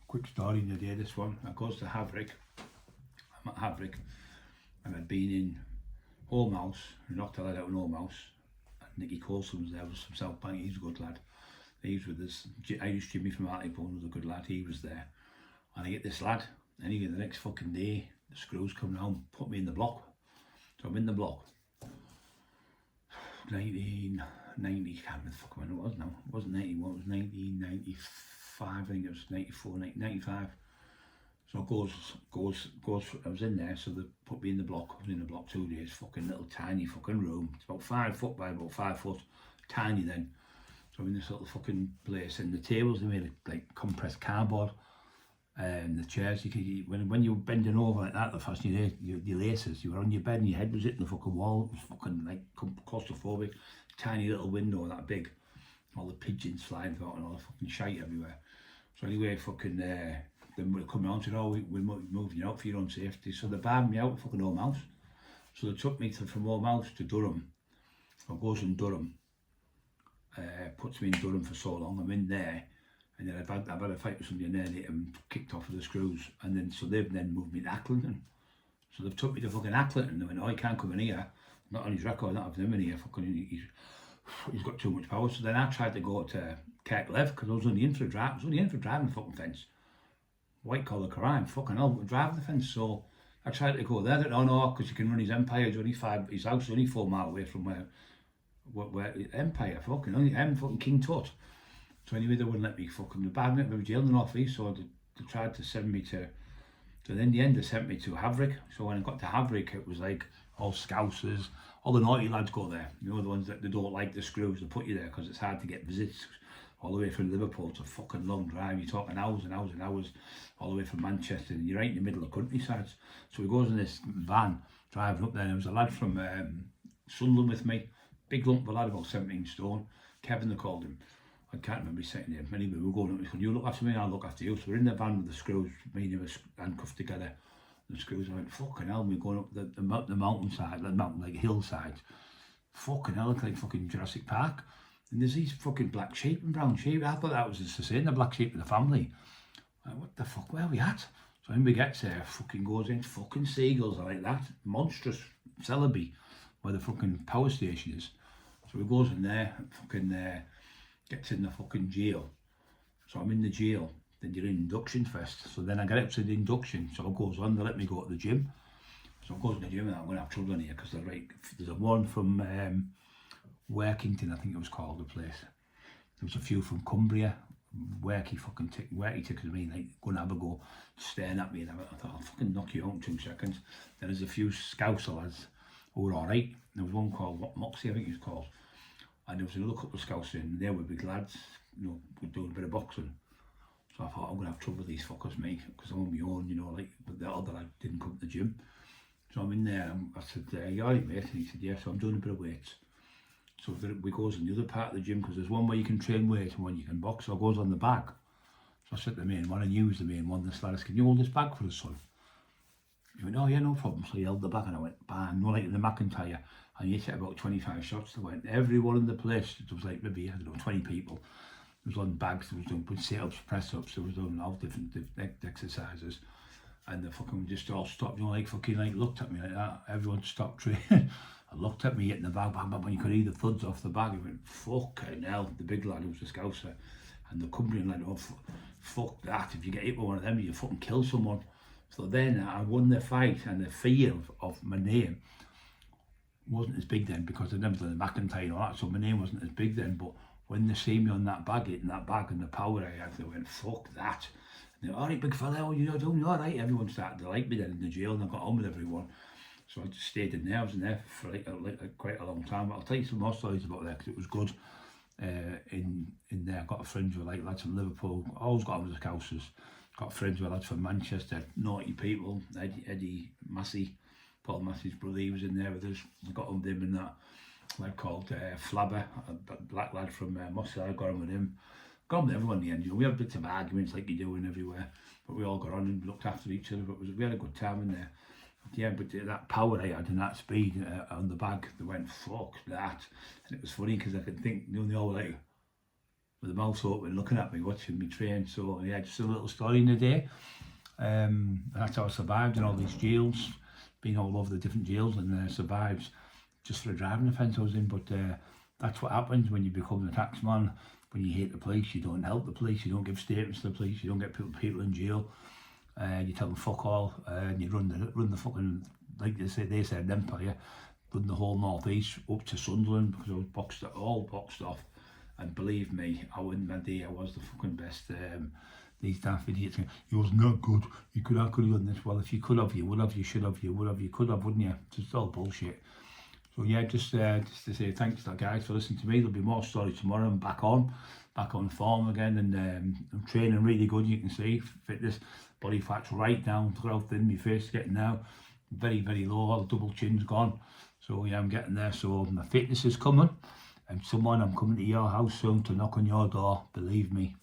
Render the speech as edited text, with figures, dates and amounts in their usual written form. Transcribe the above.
quick story in the day, this one. I goes to Haverick. I'm at Haverick, and I'd been in Home House, knocked the lad out in Home House, and Nicky Coulson was there, was from South Bank, he's a good lad. He was with us. Irish Jimmy from Hartlepool was a good lad, he was there. And I get this lad, anyway, the next fucking day, the screws come round, put me in the block. So I'm in the block. 1990, can't remember the fuck when it was now. It wasn't 91, it was 1995, I think it was 94, 95. So I was in there, so they put me in the block. I was in the block 2 days, fucking little tiny fucking room. It's about 5 foot by about 5 foot, tiny then. So I'm in this little fucking place, and the tables, they made of like compressed cardboard. And the chairs, when you were bending over like that, the first your laces, you were on your bed and your head was hitting the fucking wall. It was fucking like claustrophobic. Tiny little window that big. All the pigeons flying about and all the fucking shite everywhere. So anyway, fucking then we come around and said, oh, we're moving you out for your own safety. So they barred me out of fucking Home House. So they took me from Home House to Durham. I goes in Durham. Puts me in Durham for so long. I'm in there. And then I've had a fight with somebody in there and I'm kicked off of the screws. And then, so they've then moved me to Accrington. So they've took me to fucking Accrington and they went, oh, he can't come in here. Not on his record, not having him in here. Fucking, he's got too much power. So then I tried to go to Kirklev because I was only in for driving the fucking fence. White collar crime, fucking hell, driving the fence. So I tried to go there. Oh no, because you can run his empire. His house is only 4 miles away from where Empire, fucking, only fucking King Tut. So anyway, they wouldn't let me fucking, the bad me jail in the North East, so they tried to send me to, so then in the end they sent me to Haverick. So when I got to Haverick, it was like all Scousers, all the naughty lads go there. You know, the ones that they don't like the screws, they put you there because it's hard to get visits all the way from Liverpool. It's a fucking long drive. You're talking hours and hours and hours all the way from Manchester, and you're right in the middle of countryside. So he goes in this van driving up there, and there was a lad from Sunderland with me, big lump of a lad, about 17 stone. Kevin, they called him. I can't remember his second name. Anyway, we were going up, he said, you look after me, I'll look after you. So we're in the van with the screws, me and him were handcuffed together. The screws, I went, fucking hell, we're going up the mountainside, the mountain, like hillside. Fucking hell, look like fucking Jurassic Park. And there's these fucking black sheep and brown sheep. I thought that was just the same, the black sheep of the family. Like, what the fuck, where are we at? So when we get there, fucking goes in, fucking seagulls are like that. Monstrous Celebi, where the fucking power station is. So he goes in there, fucking gets in the fucking jail. So I'm in the jail, then you're in induction first. So then I get up to the induction, so it goes on, they let me go to the gym. So I go to the gym and I'm going to have trouble in here because they're right, there's a one from Workington, I think it was called, the place. There was a few from Cumbria, worky tickets to me, like going to have a go, staring at me, and I thought, I'll fucking knock you out in 2 seconds. Then there's a few Scouser lads who were alright. There was one called Moxie, I think he was called. And there was another couple of Scouts in, and they were big lads, you know, we're doing a bit of boxing. So I thought, I'm going to have trouble with these fuckers, mate, because I'm on my own, you know, like, but the other lad didn't come to the gym. So I'm in there, and I said, you alright, mate? And he said, yeah, so I'm doing a bit of weights. So we goes in the other part of the gym, because there's one where you can train weights and one you can box, so I goes on the bag. So I said to the main one, and use the main one, the lad, can you hold this bag for us, son? He went, oh yeah, no problem. So he held the bag, and I went, bang, no, like in the McIntyre. And he hit about 25 shots. They went, everyone in the place, there was like maybe, I don't know, 20 people. There was on bags, there was doing sit-ups, press-ups, there was doing all different exercises. And the fucking just all stopped, you know, like fucking like looked at me like that. Everyone stopped training. I looked at me hitting the bag, bang, bang, when you could hear the thuds off the bag. He went, fucking hell, the big lad who was the Scouser. And the Cumbrian lad, oh, fuck that, if you get hit by one of them, you fucking kill someone. So then I won the fight, and the fear of my name wasn't as big then, because I'd never done the McIntyre and all that, so my name wasn't as big then. But when they see me on that bag, hitting that bag and the power I had, they went, fuck that. And they went, all right, big fella, how are you doing? All right. Everyone started to like me then in the jail, and I got on with everyone. So I just stayed in there. I was in there for like quite a long time. But I'll tell you some more stories about there, because it was good. In there, I got friends with like lads from Liverpool. I always got on with the Scousers. Got friends with lads from Manchester, naughty people. Eddie Massey, Paul Massey's brother, he was in there with us. I got on with him and that lad called Flabber, a black lad from Mossy. I got on with him. Got on with everyone in the end. You know, we had bits of arguments like you do in everywhere, but we all got on and looked after each other. But we had a good time in there. Yeah, but that power I had and that speed on the bag, they went, fuck that. And it was funny because I could think, you know, they all were like, with the mouth open, looking at me, watching me train. So yeah, just a little story in the day. That's how I survived in all these jails, been all over the different jails, and survived just for a driving offence I was in. But that's what happens when you become the taxman. When you hate the police, you don't help the police, you don't give statements to the police, you don't get people in jail. You tell them fuck all, and you run the fucking, like they said, an empire. Run the whole northeast up to Sunderland, because I was all boxed off. And believe me, I wouldn't that day I was the fucking best. These daft idiots going, you was not good, you could have done this. Well, if you could have, you would have, you should have, you would have, you could have, wouldn't you? Just all bullshit. So yeah, just to say thanks to guys for listening to me. There'll be more stories tomorrow. I'm back on form again, and I'm training really good. You can see fitness, body fat's right down throughout in my face, getting now very, very low. All the double chin's gone. So yeah, I'm getting there. So my fitness is coming, and I'm coming to your house soon to knock on your door. Believe me.